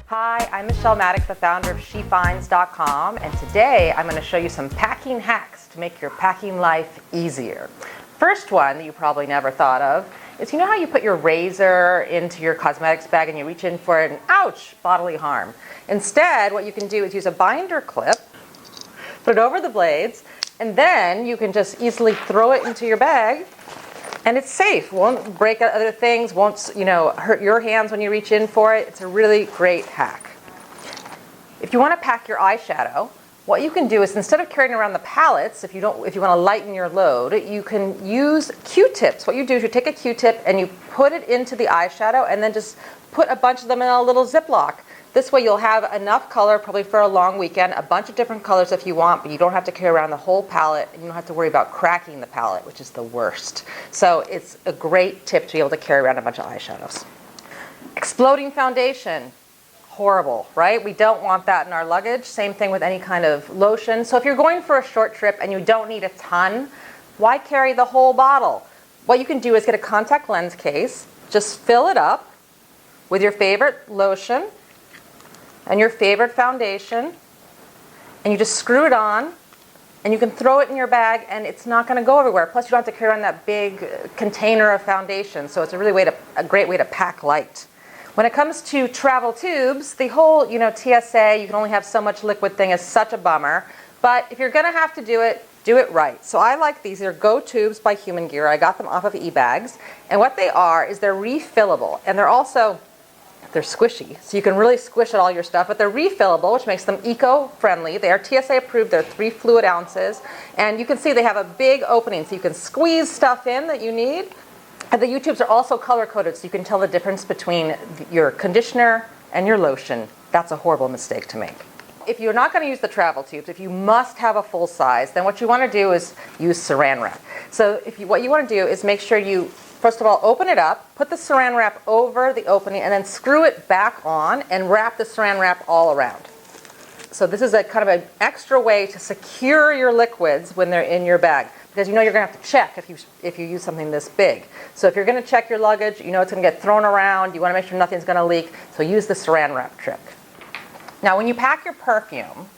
Hi, I'm Michelle Maddox, the founder of SHEfinds.com, and today I'm going to show you some packing hacks to make your packing life easier. First one that you probably never thought of is, you know how you put your razor into your cosmetics bag and you reach in for an ouch bodily harm? Instead, what you can do is use a binder clip, put it over the blades, and then you can just easily throw it into your bag. And it's safe, won't break other things, won't hurt your hands when you reach in for it. It's a really great hack. If you want to pack your eyeshadow, what you can do is instead of carrying around the pallets, if you want to lighten your load, you can use Q-tips. What you do is you take a Q-tip and you put it into the eyeshadow and then just put a bunch of them in a little Ziploc. This way you'll have enough color probably for a long weekend, a bunch of different colors if you want, but you don't have to carry around the whole palette and you don't have to worry about cracking the palette, which is the worst. So it's a great tip to be able to carry around a bunch of eyeshadows. Exploding foundation. Horrible, right? We don't want that in our luggage. Same thing with any kind of lotion. So if you're going for a short trip and you don't need a ton, why carry the whole bottle? What you can do is get a contact lens case, just fill it up with your favorite lotion and your favorite foundation, and you just screw it on, and you can throw it in your bag, and it's not going to go everywhere. Plus, you don't have to carry around that big container of foundation, so it's a great way to pack light. When it comes to travel tubes, the whole TSA, you can only have so much liquid thing is such a bummer. But if you're going to have to do it right. So I like these. They're Go Tubes by Human Gear. I got them off of eBags, and what they are is they're refillable, and they're squishy, so you can really squish all your stuff, but they're refillable, which makes them eco-friendly. They are TSA approved. They're 3 fluid ounces, and you can see they have a big opening, so you can squeeze stuff in that you need. And the U-tubes are also color-coded, so you can tell the difference between your conditioner and your lotion. That's a horrible mistake to make. If you're not going to use the travel tubes, if you must have a full size, then what you want to do is use Saran wrap. So what you want to do is make sure you first of all, open it up, put the Saran wrap over the opening, and then screw it back on and wrap the Saran wrap all around. So this is a kind of an extra way to secure your liquids when they're in your bag, because you're going to have to check if you use something this big. So if you're going to check your luggage, it's going to get thrown around. You want to make sure nothing's going to leak, so use the Saran wrap trick. Now, when you pack your perfume,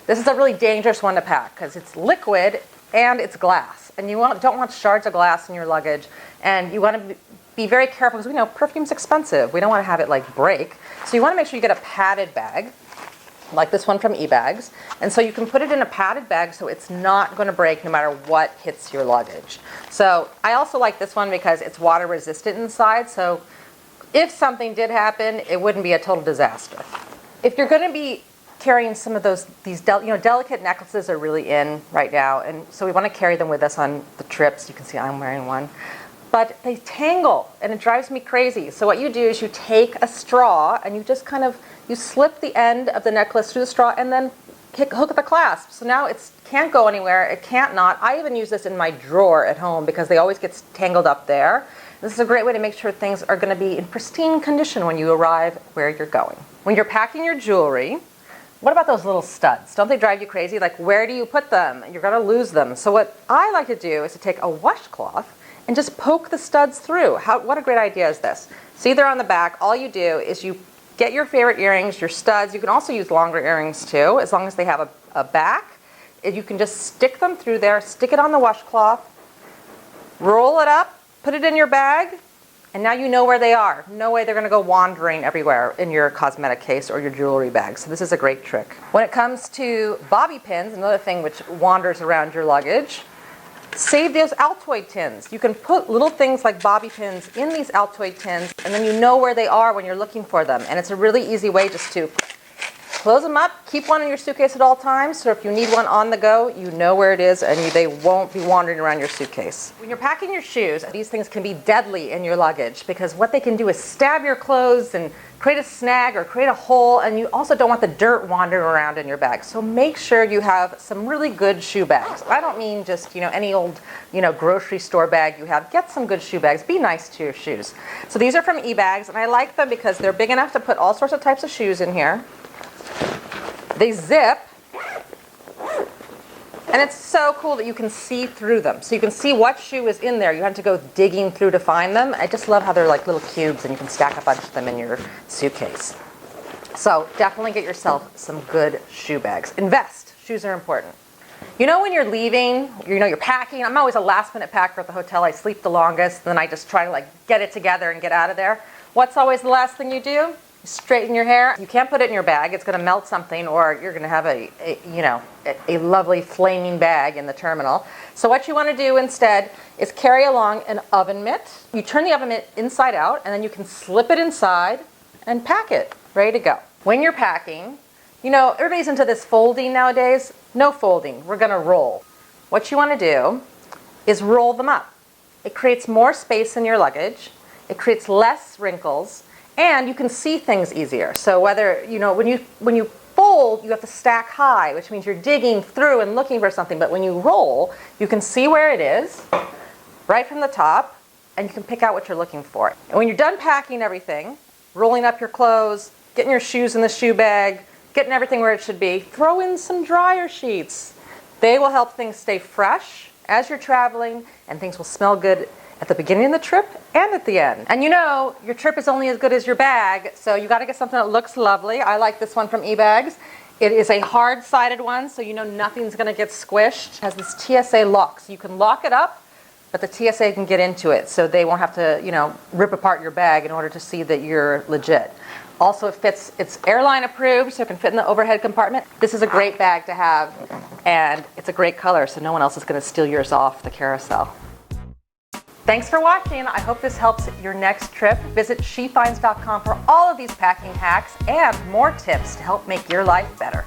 this is a really dangerous one to pack because it's liquid and it's glass, and you don't want shards of glass in your luggage. And you want to be very careful because we know perfume's expensive. We don't want to have it break. So you want to make sure you get a padded bag, like this one from eBags. And so you can put it in a padded bag so it's not going to break no matter what hits your luggage. So I also like this one because it's water resistant inside. So if something did happen, it wouldn't be a total disaster. If you're going to be carrying some of these delicate necklaces are really in right now, and so we want to carry them with us on the trips. You can see I'm wearing one. But they tangle, and it drives me crazy. So what you do is you take a straw, and you just you slip the end of the necklace through the straw, and then hook the clasp. So now it can't go anywhere, it can't not. I even use this in my drawer at home because they always get tangled up there. This is a great way to make sure things are going to be in pristine condition when you arrive where you're going. When you're packing your jewelry, what about those little studs? Don't they drive you crazy? Like, where do you put them? You're going to lose them. So what I like to do is to take a washcloth and just poke the studs through. What a great idea is this? See, they're on the back. All you do is you get your favorite earrings, your studs. You can also use longer earrings too, as long as they have a back. You can just stick them through there, stick it on the washcloth, roll it up, put it in your bag, and now you know where they are. No way they're going to go wandering everywhere in your cosmetic case or your jewelry bag. So this is a great trick. When it comes to bobby pins, another thing which wanders around your luggage, save those Altoid tins. You can put little things like bobby pins in these Altoid tins, and then you know where they are when you're looking for them. And it's a really easy way just to close them up, keep one in your suitcase at all times, so if you need one on the go, you know where it is, and they won't be wandering around your suitcase. When you're packing your shoes, these things can be deadly in your luggage because what they can do is stab your clothes and create a snag or create a hole, and you also don't want the dirt wandering around in your bag. So make sure you have some really good shoe bags. I don't mean just any old grocery store bag you have. Get some good shoe bags. Be nice to your shoes. So these are from eBags, and I like them because they're big enough to put all sorts of types of shoes in here. They zip, and it's so cool that you can see through them. So you can see what shoe is in there. You have to go digging through to find them. I just love how they're like little cubes and you can stack a bunch of them in your suitcase. So definitely get yourself some good shoe bags. Invest. Shoes are important. You know when you're leaving, you're packing. I'm always a last minute packer at the hotel. I sleep the longest, and then I just try to get it together and get out of there. What's always the last thing you do? You straighten your hair. You can't put it in your bag. It's going to melt something, or you're going to have a lovely flaming bag in the terminal. So what you want to do instead is carry along an oven mitt. You turn the oven mitt inside out, and then you can slip it inside and pack it, ready to go. When you're packing, everybody's into this folding nowadays. No folding. We're going to roll. What you want to do is roll them up. It creates more space in your luggage. It creates less wrinkles, and you can see things easier. So whether, when you fold, you have to stack high, which means you're digging through and looking for something. But when you roll, you can see where it is right from the top, and you can pick out what you're looking for. And when you're done packing everything, rolling up your clothes, getting your shoes in the shoe bag, getting everything where it should be, throw in some dryer sheets. They will help things stay fresh as you're traveling, and things will smell good at the beginning of the trip and at the end. And your trip is only as good as your bag, so you got to get something that looks lovely. I like this one from eBags. It is a hard-sided one, so nothing's going to get squished. It has this TSA lock, so you can lock it up, but the TSA can get into it, so they won't have to, rip apart your bag in order to see that you're legit. Also, it's airline approved, so it can fit in the overhead compartment. This is a great bag to have, and it's a great color, so no one else is going to steal yours off the carousel. Thanks for watching. I hope this helps your next trip. Visit SHEfinds.com for all of these packing hacks and more tips to help make your life better.